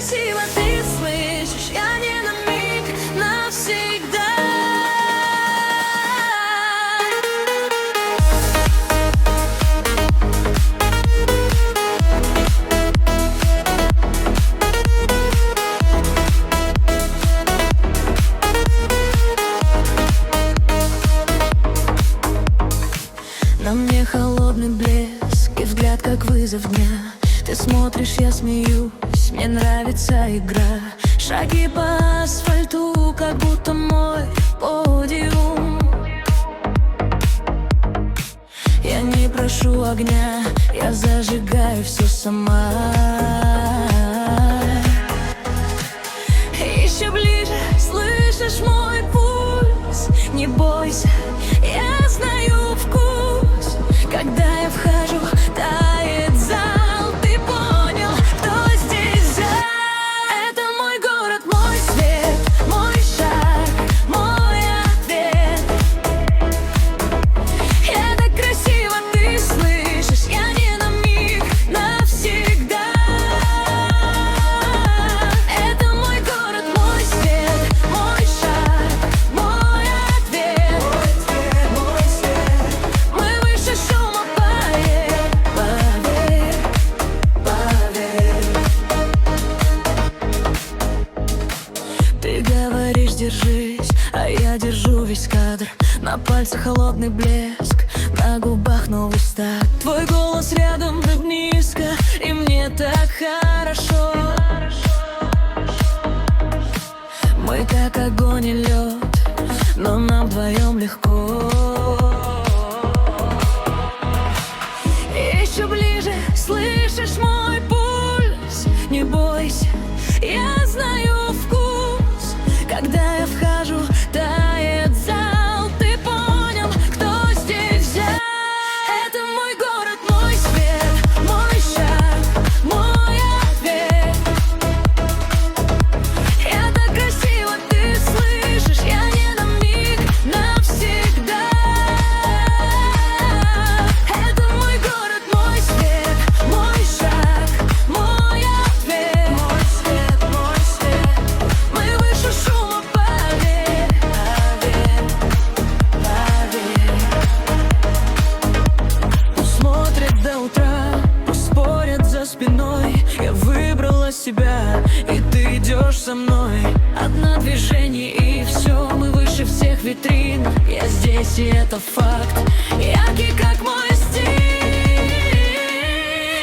красиво, ты слышишь, я не на миг, навсегда. На мне холодный блеск и взгляд, как вызов дня. Ты смотришь, я смеюсь, мне нравится игра. Шаги по асфальту, как будто мой подиум. Я не прошу огня, я зажигаю все сама. Еще ближе, слышишь мой пульс? Не бойся, я знаю вкус. Когда я вхожу, тает зал. Ты понял, кто здесь взял? Это мой город, мой свет, мой шаг, мой ответ. Я так красиво, ты слышишь, я не на миг, навсегда. Это мой город, мой свет, мой шаг, мой ответ. Мой свет, мы выше шума, поверь, поверь, поверь. Ты говоришь, держись, а я держу весь кадр. На пальцах холодный блеск, на губах новый старт. Твой голос рядом так низко, и мне так хорошо. Мы как огонь и лед, но нам вдвоем легко. Еще ближе, слышишь мой пульс? Не бойся, я знаю вкус. Когда я вхожу, тает зал. Ты понял, кто здесь взял? Это мой город, мой свет, мой шаг, мой ответ. Я так красиво, ты слышишь, я не на миг, навсегда. Это мой город, мой свет, мой шаг, мой ответ. Мой свет, мой свет, мы выше шума, поверь, поверь, поверь. Пусть смотрят до утра, пусть спорят за спиной. Я выбрала себя, и ты идешь со мной. Одно движение и все, мы выше всех витрин. Я здесь, и это факт, яркий, как мой стиль.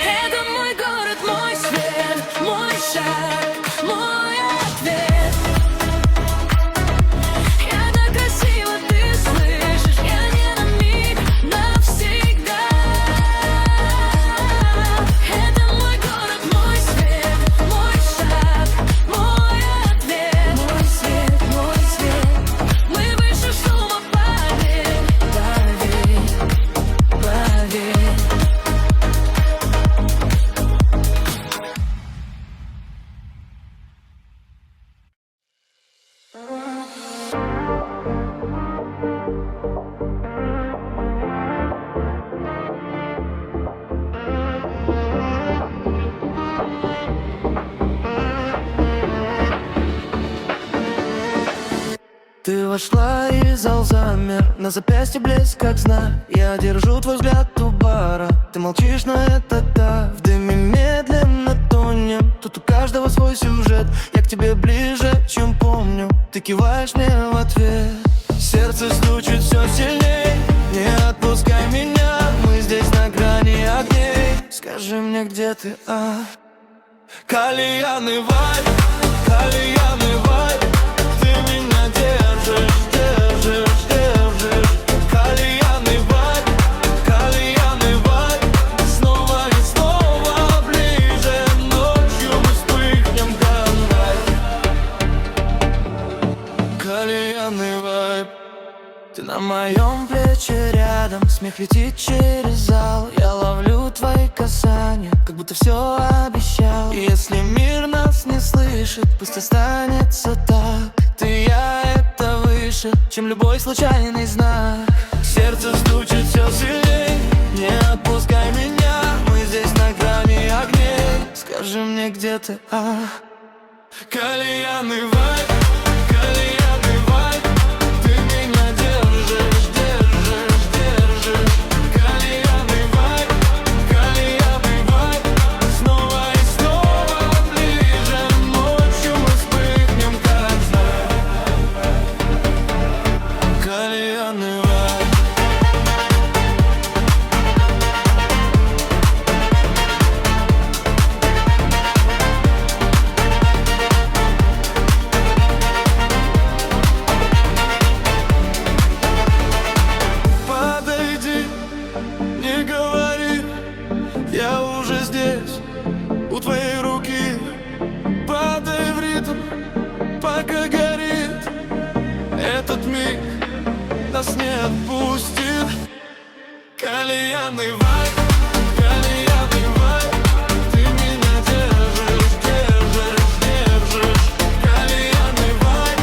Это мой город, мой свет, мой шаг, мой ответ. Я так красиво, ты слышишь, я не на миг, навсегда. Это мой город, мой свет, мой шаг, мой ответ. Мой свет, мой свет, мы выше шума, поверь, поверь, поверь. Ты вошла и зал замер, на запястье блеск как знак. Я держу твой взгляд у бара, ты молчишь, но это так. В дыме медленно тонем, тут у каждого свой сюжет. Я к тебе ближе, чем помню, ты киваешь мне в ответ. Сердце стучит все сильней, не отпускай меня. Мы здесь на грани огней, скажи мне, где ты, Кальянный вайб, кальянный вайб. Ты меня держишь, держишь, держишь. Кальянный вайб, кальянный вайб. Снова и снова ближе, ночью мы вспыхнем, как рай. Кальянный вайб. Ты на моем плече рядом, смех летит через зал. Я ловлю твои касания, как будто все обещал. И если мир нас не слышит, пусть останется так. Ты и я, это выше, чем любой случайный знак. Сердце стучит все сильней, не отпускай меня. Мы здесь на грани огней, скажи мне, где ты, Кальянный вайб, кальянный вайб, ты меня держишь, держишь, держишь. Кальянный вайб, снова и снова ближе. Ночью мы вспыхнем, как знак. Кальянный вайб. Не говори, я уже здесь, у твоей руки. Падай в ритм, пока горит. Этот миг нас не отпустит. Кальянный вайб, кальянный вайб, ты меня держишь, держишь, держишь. Кальянный вайб,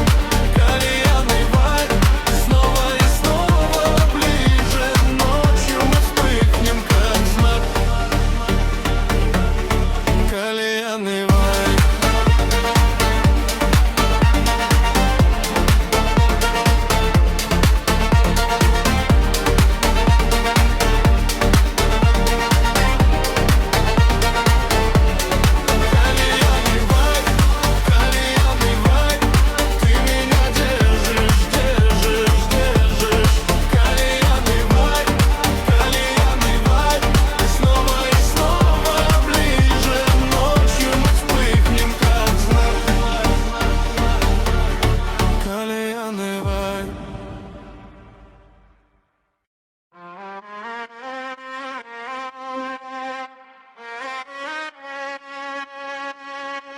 снова и снова ближе. Ночью мы вспыхнем, как знак. Кальянный вайб.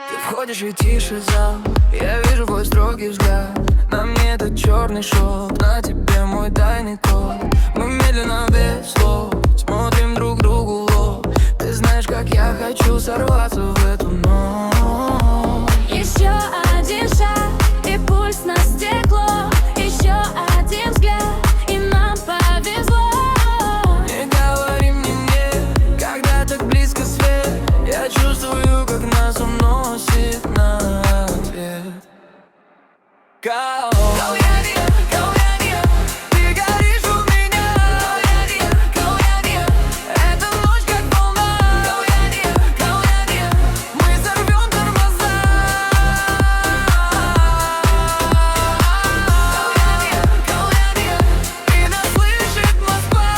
Ты входишь и тише зал, я вижу твой строгий взгляд. На мне этот черный шелк, на тебе мой тайный код. Мы медленно без слов смотрим друг другу в лоб. Ты знаешь, как я хочу сорваться в эту ночь. Еще один шаг, и пульс на стекло. Еще один взгляд, и нам повезло. Не говори мне нет, когда так близко свет. Я чувствую, как нас уносит на ответ. Кальянный, кальянный, ты горишь у меня. Кальянный, кальянный, эта ночь как волна. Кальянный, кальянный, мы сорвем тормоза. Кальянный, кальянный, и нас слышит Москва.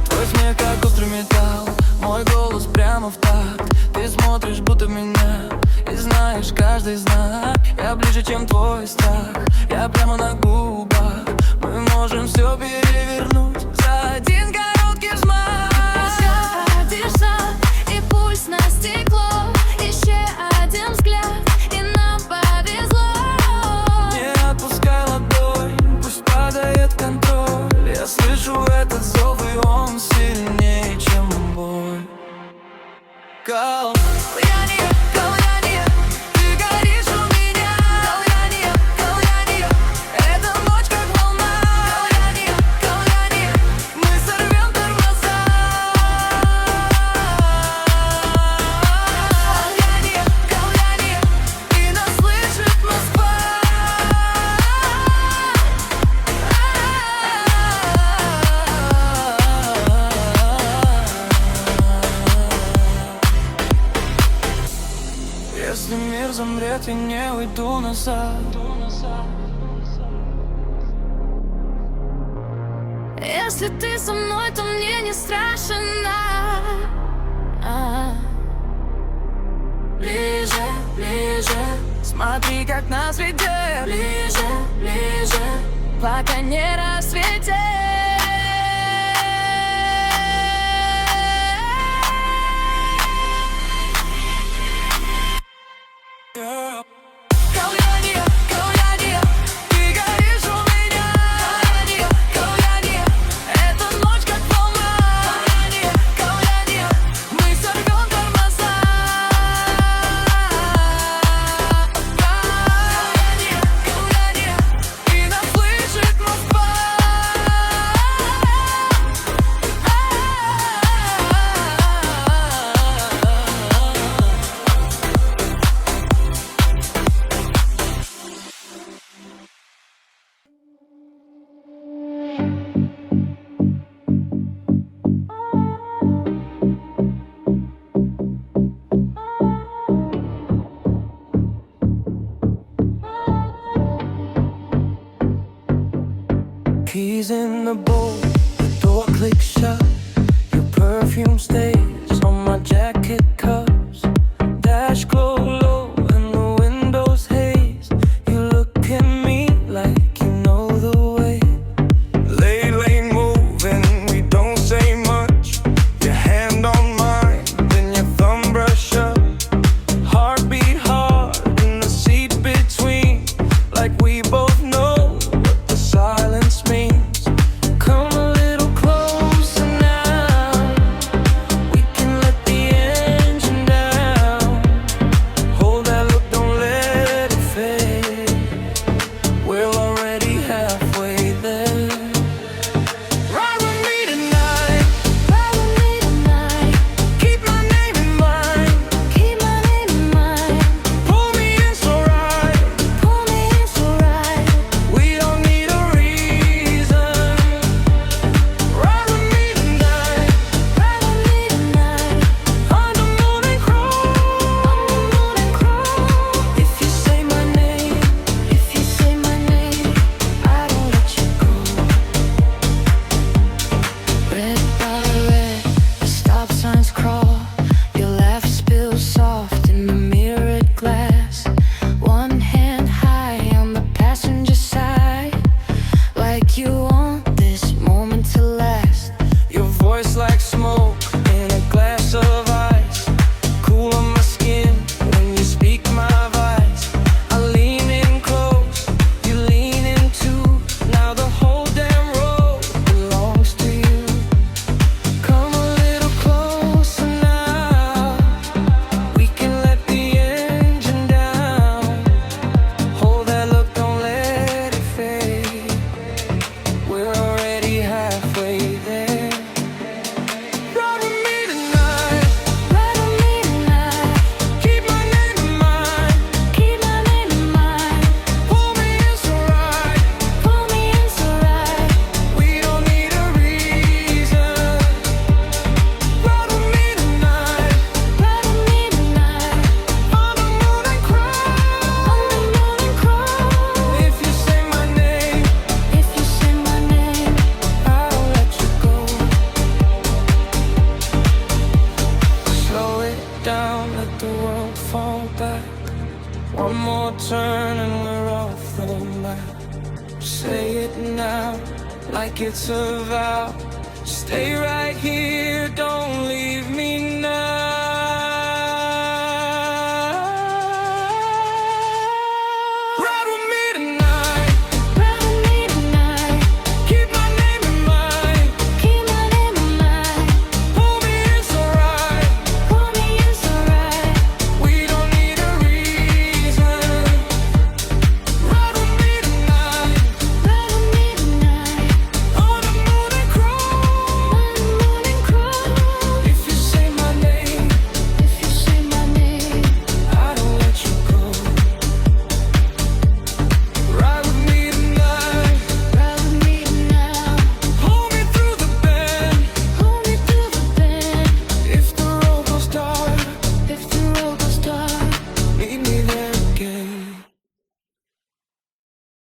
Твой смех как острый металл, мой голос прямо в такт. Ты смотришь будто в меня и знаешь каждый знак. Я ближе, чем твой страх, я прямо на губах. Мы можем все перевернуть за один короткий взмах. Еще один шаг, и пульс на стекло. Еще один взгляд, и нам повезло. Не отпускай ладонь, пусть падает контроль. Я слышу этот зов, и он сильнее, чем боль. Кальянный, кальянный, ты горишь у меня. Кальянный, кальянный, эта ночь как волна. Кальянный, кальянный, мы сорвем тормоза. Кальянный, кальянный, и нас слышит Москва. Если мир замрет, я не уйду назад. Если ты со мной, то мне не страшно. Ближе, ближе, смотри, как нас ведет. Ближе, ближе, Пока не рассветет. Кальянный, кальянный, ты горишь у меня. Кальянный, кальянный, эта ночь как волна. Кальянный, кальянный, мы сорвем тормоза. Кальянный, кальянный, и нас слышит Москва. Coffee's in the bowl, the door clicks shut. Your perfume stays on my jacket cuffs. Dash glow low and the windows haze. You look at me like you know the way. Lane moving, we don't say much. Your hand on mine, then your thumb brush up. Heartbeat hard in the seat between, like we both know what the silence means. Come a little closer now. We can let the engine down. Hold that look, don't let it fade. We're already halfway there. Ride with me tonight. Ride with me tonight. Keep my name in mind. Keep my name in mind. Pull me in so right. Pull me in so right. We don't need a reason. Ride with me tonight. Ride with me tonight. Under moon and crow. Under moon and crow. If you say my name, If you say my name, I don't let you go. Red by red, the stop signs crawl. Your laugh spills soft in the mirrored glass. One hand high on the passenger side, like you want this moment to last. your voice like smoke in a glass of ice. Cool on my skin when you speak my voice. I lean in close, you lean in too. Now the whole damn road belongs to you. Come a little closer now. We can let the engine down. Hold that look, don't let it fade. We're already halfway there. Ride with me tonight. Ride with me tonight. Keep my name in mind. Keep my name in mind. Pull me in so right. Pull me in so right. We don't need a reason. Ride with me tonight. Ride with me tonight. Under moon and crow. Under moon and crow. If you say my name, If you say my name, I don't let you go. Slow it down, let the world fall back. One more turn and we're off the map. Say it now, like it's a vow. Stay right here, don't leave.